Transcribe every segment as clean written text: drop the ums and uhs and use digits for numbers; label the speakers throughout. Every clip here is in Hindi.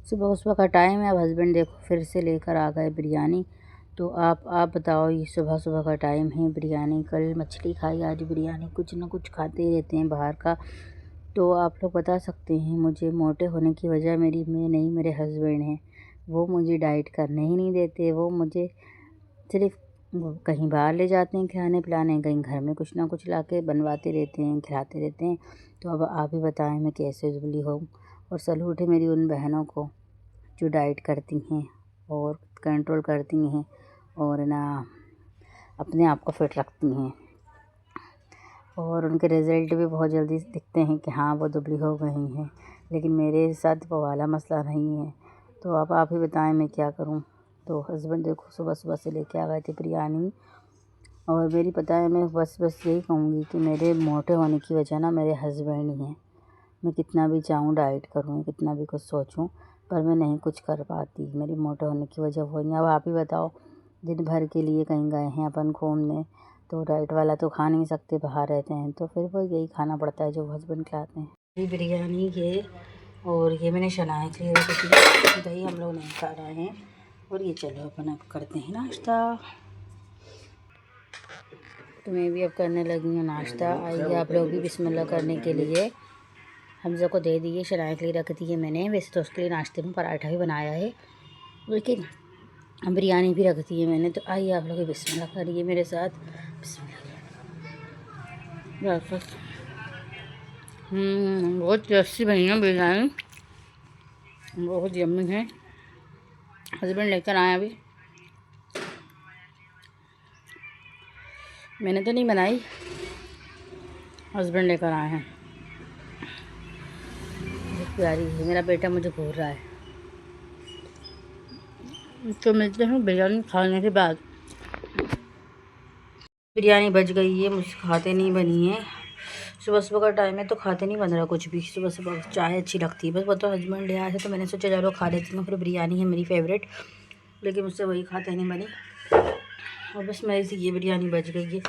Speaker 1: सुबह सुबह का टाइम है। अब हस्बैंड देखो फिर से लेकर आ गए बिरयानी। तो आप बताओ, ये सुबह सुबह का टाइम है, बिरयानी। कल मछली खाई, आज बिरयानी। कुछ ना कुछ खाते ही रहते हैं बाहर का। तो आप लोग बता सकते हैं मुझे मोटे होने की वजह मैं नहीं, मेरे हस्बैंड हैं। वो मुझे डाइट करने ही नहीं देते। वो मुझे सिर्फ कहीं बाहर ले जाते हैं खिलाने पिलाने, कहीं घर में कुछ ना कुछ ला के बनवाते रहते हैं, खिलाते रहते हैं। तो अब आप ही बताएं मैं कैसे दुबली हूँ। और सैल्यूट है मेरी उन बहनों को जो डाइट करती हैं और कंट्रोल करती हैं और ना अपने आप को फिट रखती हैं, और उनके रिज़ल्ट भी बहुत जल्दी दिखते हैं कि हाँ वो दुबली हो गई हैं। लेकिन मेरे साथ वो वाला मसला नहीं है। तो अब आप ही बताएं मैं क्या करूं। तो हस्बैंड देखो सुबह सुबह से लेके आ गए थे बिरयानी। और मेरी पता है, मैं बस यही कहूँगी कि मेरे मोटे होने की वजह ना मेरे हस्बैंड ही हैं। मैं कितना भी चाहूँ डाइट करूँ, कितना भी कुछ सोचूं, पर मैं नहीं कुछ कर पाती। मेरी मोटे होने की वजह वो ही है। अब आप ही बताओ, दिन भर के लिए कहीं गए हैं अपन घूमने, तो डाइट वाला तो खा नहीं सकते, बाहर रहते हैं, तो फिर वो यही खाना पड़ता है जो हस्बैंड खिलाते हैं। ये बिरयानी ये, और ये मैंने शनाए के लिए रखी, दही हम लोग नहीं खा रहे हैं। और ये चलो अपन अब करते हैं नाश्ता। तो मैं भी अब करने लगी हूँ नाश्ता। आइए आप लोग भी बिस्मिल्लाह करने के लिए। हमज़ा को दे दिए, शनाए के लिए रख दिए मैंने। वैसे तो उसके लिए नाश्ते में पराठा भी बनाया है, लेकिन बिरयानी भी रख दी है मैंने। तो आइए आप लोग बिस्मिल्लाह करिए मेरे साथ। बिस्मिल्लाह। बहुत टेस्टी बनी है बिरयानी, बहुत यम्मी है। हस्बैंड लेकर आए अभी, मैंने तो नहीं बनाई, हस्बैंड लेकर आए हैं। बहुत प्यारी है। मेरा बेटा मुझे घूर रहा है। तो मिलते हैं बिरयानी खाने के बाद। बिरयानी बच गई है, मुझसे खाते नहीं बनी है। सुबह सुबह का टाइम है तो खाते नहीं बन रहा कुछ भी। सुबह सुबह चाय अच्छी लगती है बस, वो तो हस्बैंड ले आए थे तो मैंने सोचा चलो खा लेती हूँ। फिर बिरयानी है मेरी फेवरेट, लेकिन मुझसे वही खाते नहीं बनी। और बस मेरी से ये बिरयानी बच गई है,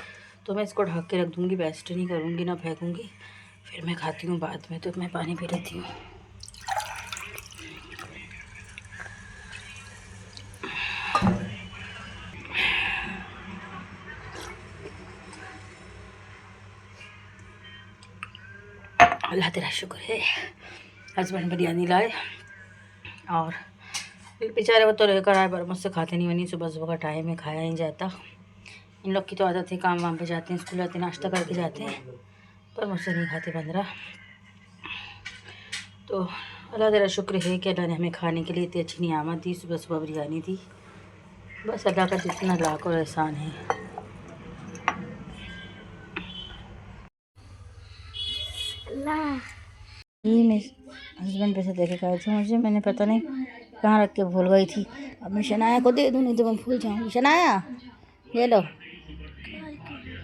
Speaker 1: तो मैं इसको ढक के रख दूँगी, वेस्ट नहीं करूँगी ना फेंकूँगी। फिर मैं खाती हूँ बाद में। तो मैं पानी पी लेती हूँ। अल्लाह तेरा शुक्र है, हस्बैंड बिरयानी लाए। और बेचारे वो तो लेकर आए, पर मुझसे खाते नहीं बनी। सुबह सुबह का टाइम है, खाया नहीं जाता। इन लोग की तो आदत है, काम वाम पे जाते हैं, स्कूल जाते हैं, नाश्ता करके जाते हैं, पर मुझसे नहीं खाते बन रहा। तो अल्लाह तेरा शुक्र है कि अल्लाह ने हमें खाने के लिए इतनी अच्छी नियामत दी। सुबह सुबह बिरयानी दी। बस अल्लाह का जितना लाख और एहसान है। ये मैं हस्बैंड पैसे दे के गए थे मुझे, मैंने पता नहीं कहाँ रख के भूल गई थी। अब मैं शनाया को दे दूँ, नहीं तो मैं भूल जाऊँगी। शनाया ये लो,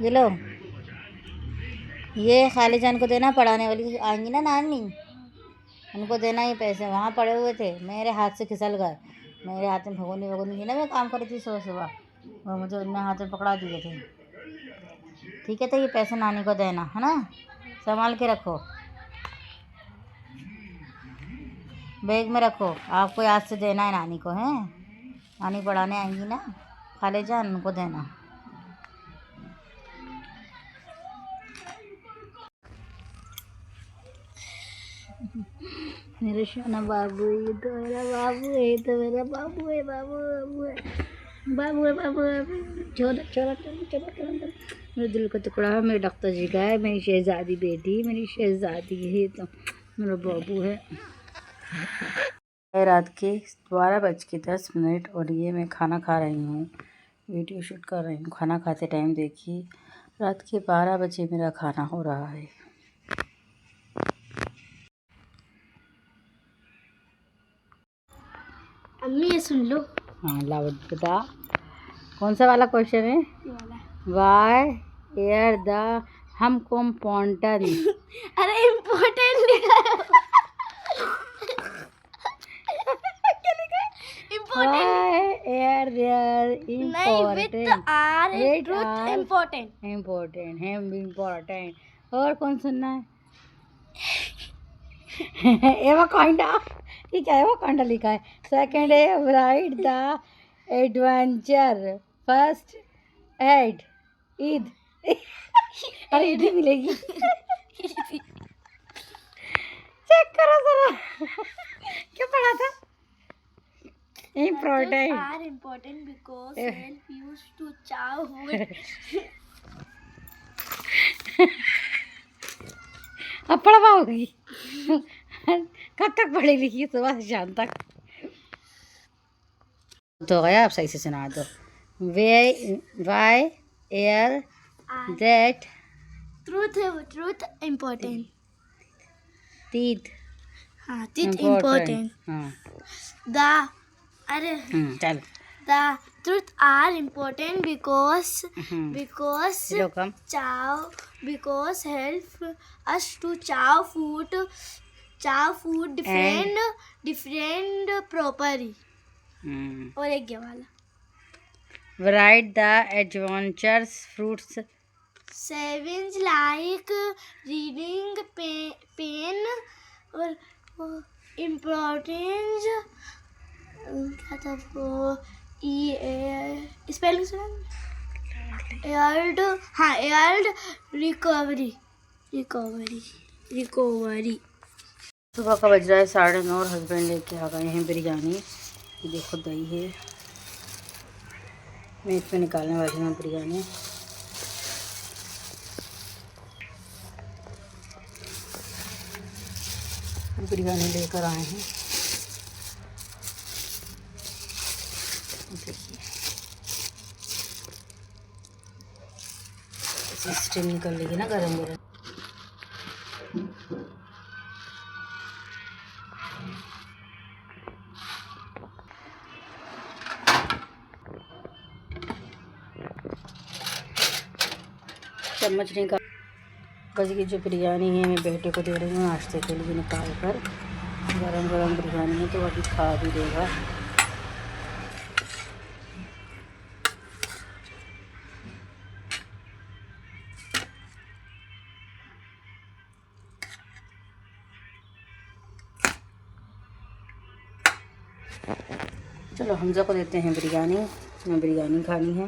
Speaker 1: ये लो, ये खाली जान को देना, पढ़ाने वाली आएंगी ना नानी, उनको देना ये पैसे। वहाँ पड़े हुए थे, मेरे हाथ से फिसल गए। मेरे हाथ में भगोनी भगोनी थी ना, मैं काम कर रही थी सुबह सुबह, वो मुझे उनने हाथ में पकड़ा दिए थे। ठीक है, तो ये पैसे नानी को देना है ना, संभाल के रखो, बैग में रखो। आपको याद से देना है नानी को, है नानी पढ़ाने आएंगी ना, खाले जान, उनको देना। मेरे शाना बाबू, ये तो मेरा बाबू है, ये तो मेरा बाबू है, बाबू बाबू है, बाबू है, बाबू है। छोटा छोटा छोटा छोटा मेरे दिल का टुकड़ा है, मेरे डॉक्टर जी का है, मेरी शहजादी बेटी, मेरी शहजादी है, तो मेरा बाबू है। रात के 12:10 और ये मैं खाना खा रही हूँ, वीडियो शूट कर रही हूँ। खाना खाते टाइम देखिए, रात के 12 बजे मेरा खाना हो रहा है।
Speaker 2: अम्मी ये सुन लो।
Speaker 1: हाँ लाओ बता, कौन सा वाला क्वेश्चन है? वाई एयर द हम कॉम्पाउंडन।
Speaker 2: अरे इम्पोर्टेंट लिखा है। क्या लिखा है? इम्पोर्टेंट।
Speaker 1: एयर देयर
Speaker 2: नहीं, with R Truth important.
Speaker 1: Important है, इम्पोर्टेंट। और कौन सुनना है? एवा काइंड ऑफ, ये क्या है, वो कांडा लिखा है। सेकंड है right the adventure. First aid Eid. अरे ईद मिलेगी। चेक करो जरा। क्या पढ़ा था? Important
Speaker 2: are important because help use to chew food.
Speaker 1: अब पढ़ पाओगी? कब तक पढ़ी लिखी? सुबह से शाम तक तो गया। आप सही से सुना दो। Why air that
Speaker 2: truth important.
Speaker 1: Teeth
Speaker 2: हाँ टीथ इम्पोर्टेंट।
Speaker 1: हाँ
Speaker 2: द अरे
Speaker 1: चल
Speaker 2: the truth are important because
Speaker 1: Lokam
Speaker 2: because help us to chow food different properly। और एक ये वाला
Speaker 1: write the adventures fruits
Speaker 2: savings like reading pen और importance क्या था वो स्पेलिंग सुना एयर्ड। हाँ एयर्ड रिकवरी।
Speaker 1: सुबह का बज रहा है 9:30 और हस्बैंड लेके आ गए हैं बिरयानी। ये देखो दही है, मैं इसमें निकालने वाली हूँ बिरयानी। बिरयानी लेकर आए हैं। स्टीम निकल लेगी ना गरम गरम। चम्मच निकाल बस की जो बिरयानी है मैं बेटे को दे रही हूँ नाश्ते के लिए निकाल कर। गरम गरम बिरयानी है तो अभी खा भी देगा। चलो हमजा को देते हैं बिरयानी, मैं बिरयानी खानी है।